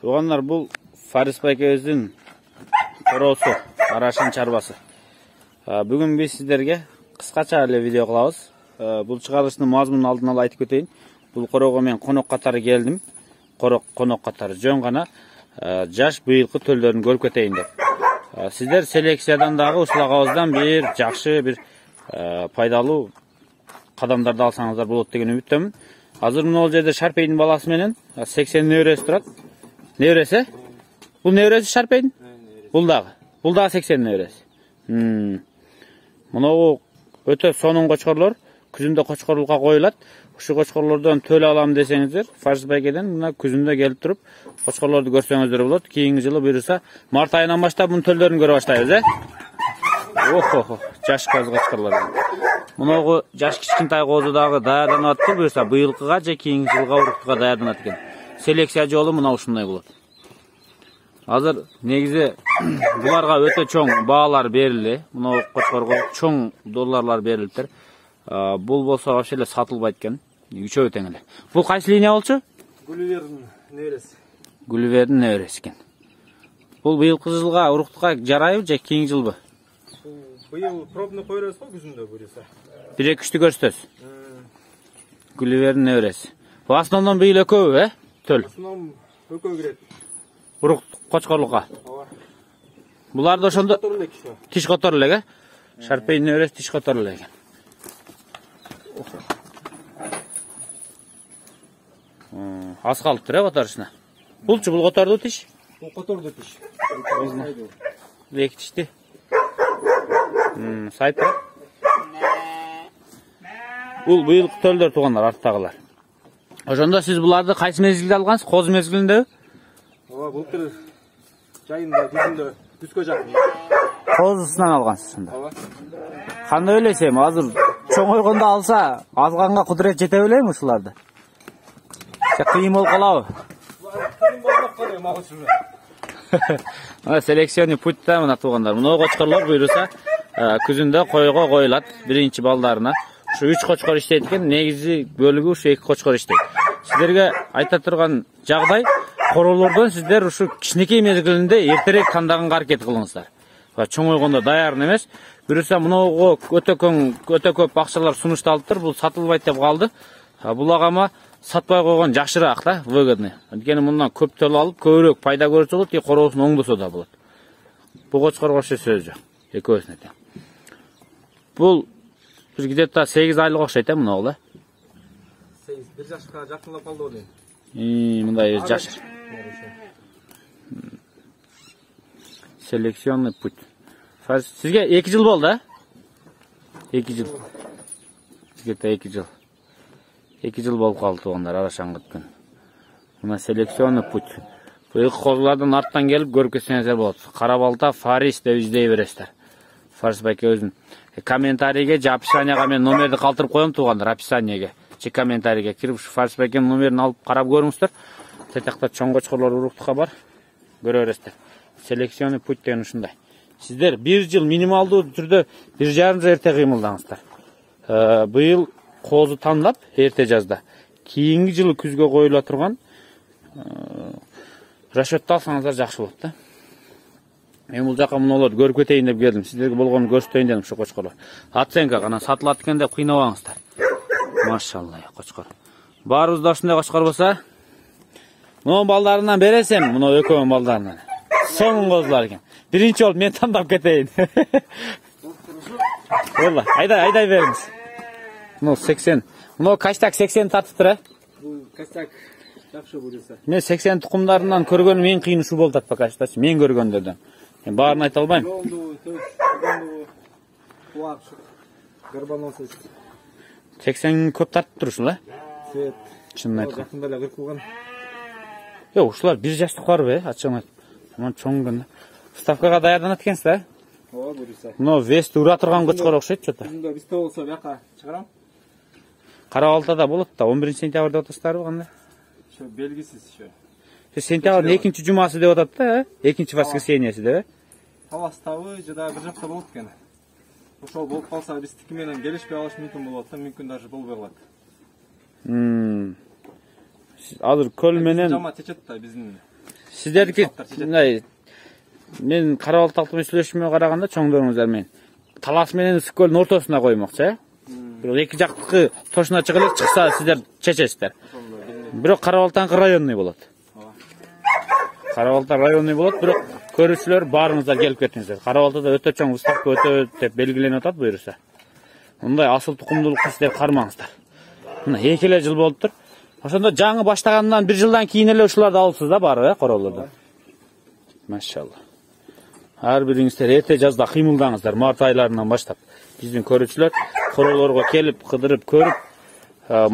Туғандар, бұл Фарис байкебиздин короосу, Арашын чарбасы. Бүгүн биз сиздерге кыскача эле видео кылабыз. Бул чыгарылыштын мазмунун алдын ала айтып кетейин. Бул короого мен конок катары келдим. Конок катары жөн гана жаш быйылкы төлдөрүн көрүп кетейин деп. Сиздер селекциядан дагы ушулагабыздан бир жакшы бир пайдалуу кадамдарды алсаңыздар болот деген үмүттөмүн. Азыр мына жерде Шарпейдин баласы менен 80 неберesi турат. Неберesi? Бул неберesi Шарпейдин? Бул дагы 80 неберesi. Мына өтө сонун кочкорлор күзүндө кочкорлукка коюлат. Ушу кочкорлордон төл алам десеңиздер, Фарис байкеден мына күзүндө келип туруп кочкорлорду көрсөңүздөр болот. Кийинки жылы буюрса март айынан баштап мунун төлдөрүн көрө баштайбыз, Охо, жаш кочкорлор. Мунагы жаш кичкинтай козу дагы даярданып атты, буюрса быйылкыга же кийинки жылга уруктуга даярданат экен. Селекция жолу мына ушундай болот. Азыр негизи буларга өтө чоң баалар берилди. Мына кочкорго чоң долларлар берилиптир. Бул болсо вообще эле сатылбайт экен. Үчөө тең эле. Бул кайсы линия болчу? Гулливердин небереси. Гулливердин небереси экен. Бул быйылкы жылга уруктуга жарайбы же кийинки жылбы? Быйыл пробный койрос го күзүндө буюрса. 1-2-3'tü көрсөтөсүз. Гулливердин небереси. Бул основном быйыл экөө, Төл. Основном экөө кирет. Урук кочкорлукка. Буларды ошондо тиш котор эле, Шарпейдин небереси тиш котор эле экен. Аз калыптыр, которушуна. Булчу бул которду тиш? Бул которду тиш. Эки тишти. Сайпы. Бул быйылкы төлдөр тугандар, арттагылар. Ошондо сиз буларды кайсы мезгилде алгансыз? Коз мезгилинде? Былтыр жайында, күзүндө, күзгө жакын. Козусунан алгансыз ошондо. Кандай ойлойсуз? Азыр чоңойгондо алса, азганга кудурет жете белейби ушуларды? Кыйын болуп калабы? Кыйын болуп калабы, магысыз. Селекционный путьта мына тугандар. Мына кочкорлор буйруса күзүндө койго коюлат биринчи балдарына. Ушу 3 кочкор иштейт экен, негизи бөлүгү ушу 2 кочкор иштейт. Сиздерге айта турган жагдай, короолордон сиздер ушу кичинекей мезгилинде эртерээк тандаганга аракет кылыңыздар. Чоңойгондо даярын эмес. Буюрса мынауга өтө көп акчалар сунушталыптыр, бул сатылбайт деп калды. Булагама сатпай койгон жакшыраак да, выгодный. Анткени мындан көп төл алып, көбүрөөк пайда көрсө болот, короосун оңдосо да болот. Бул кочкорго ошо сөз жок. Экөөсүнө тең. Бул бир где-то 8 айлык окшойт, мына да. 8, 1 жашка жакынлап калды дейм. Мындай жаш. Селекционный путь. Сизге 2 жыл болду, 2 жыл. Где-то 2 жыл. 2 жыл болуп калды тугандар, арашаң күткөн. Мына селекционный путь. Быйылкы козулардан арттан келип көрүп кетсеңиздер болот. Кара балта Фарис деп издей бересиздер. Фарис байкебиздин комментарийге же описанияга мен номерди калтырып коем тугандар, описанияга же комментарийге кирип Фарис байкенин номерин алып карап көрүңүздөр. Тетакта чоң кочкорлор уруктукка бар. Көрө бересиздер. Селекционный путь деген ушундай. Сиздер 1 жыл минималдуу түрдө 1,5 жыл эрте кыймылдаңыздар. Быйыл козу тандап эрте жазда. Кийинки жылы күзгө коюла турган расчетто алсаңыздар жакшы болот да. Мен бул жака мунуларды көрүп кетейин деп келдим. Сиздерге болгонун көрсөтөйүн дедим ушу кочкорлор. Оценка гана сатылат экен деп кыйнабаңыздар. Машалла, кочкор. Баарыбызда ушундай кочкор болсо, мунун балдарынан бересем, муну экөөнүн балдарынан. Сонун козулар экен. Биринчи болуп мен тандап кетейин. Болла, айдай бериңиз. Ну 80. Мына качтак 80 тартыптыр, Бул качтак жакшы буюрса. Мен 80 тукумдарынан көргөнүм эң кыйын ушу болуп атпа качтачы. Мен көргөндөрдөн. Мен баарын айта албайм. Кулак, горбоносый. 80 көп тартып турушул, Цвет. Чынын айтканда. Жакында эле кыркылган. Ушулар 1 жаштыкпарбы, ачыгын айт. Мына чоң. Вставкага даярданат экенсиз, буюрса. Мына вест ура турган кочкор окшойт чото. Күзүндө бизде болсо бияка чыгарам. Кара балтада болот да, 11 сентябрь деп атасыздарбы кандай? Ошо белгисиз ошо. Сентябрдын 2-жумасы деп атат да, 2-воскресеньеси деп. Таластабы же да бир жакта болот экен. Ошол болуп калса биздики менен келишпей калыш мүмкүн болот да, мүмкүн даже болбой калат. Азыр көл менен жама течет да биздин Сіздердікі, мен Қарабалталықпен сөйлесуіме қарағанда чоңдорыңыздар мен талас менен Ысык көлдүн ортосуна коймокчу, бирок эки жактыкы тошуна чыгып элек чыкса сиздер чечесиздер. Бирок Карабалтанкы районный болот. Карабалта районный болот, бирок көрүүчүлөр баарыңыздар келип кетиңиздер. Карабалтада өтө чоң выставка өтө деп белгиленип атат буюрса. Мындай асыл тукумдуулукты сиздер кармаңыздар. Мына 2 эле жыл болуптур. Ошондо жаңы баштагандан 1 жылдан кийин эле ушуларды алыпсыз да баары, короолордон. Машалла. Ар бириңиздер эрте жазда кыймылдаңыздар, март айларынан баштап. Биздин көрүүчүлөр короолорго келип, кыдырып, көрүп,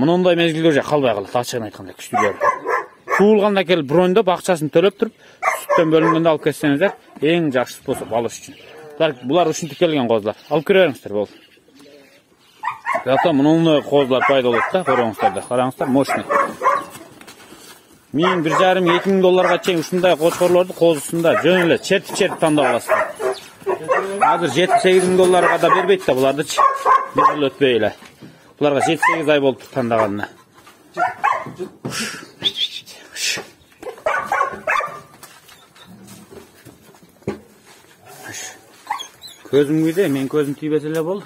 мындай мезгилге уже калбай калат, ачыгын айтканда күчтүүлөр. Туулганда келип брондоп акчасын төлөп туруп, сүттөн бөлүнгөндө алып кетсеңиздер, эң жакшы способ алыш үчүн. Булар ушинтип келген козулар. Алып кире бериңиздер болду. Зато мындай козулар пайда болот да, көрөңүздер. Караңыздар, мощный. 1,5-2 долларга чейин ушундай кочкорлорду козусунда жөн эле чертип тандап аласыздар. Азыр 7-8 долларга да бербейт да булардычы. Bir yıl ötbey эле. Буларга 7-8 ай болуптур тандаганына. Көзүм күйдө, мен көзүм тийбесе эле болду.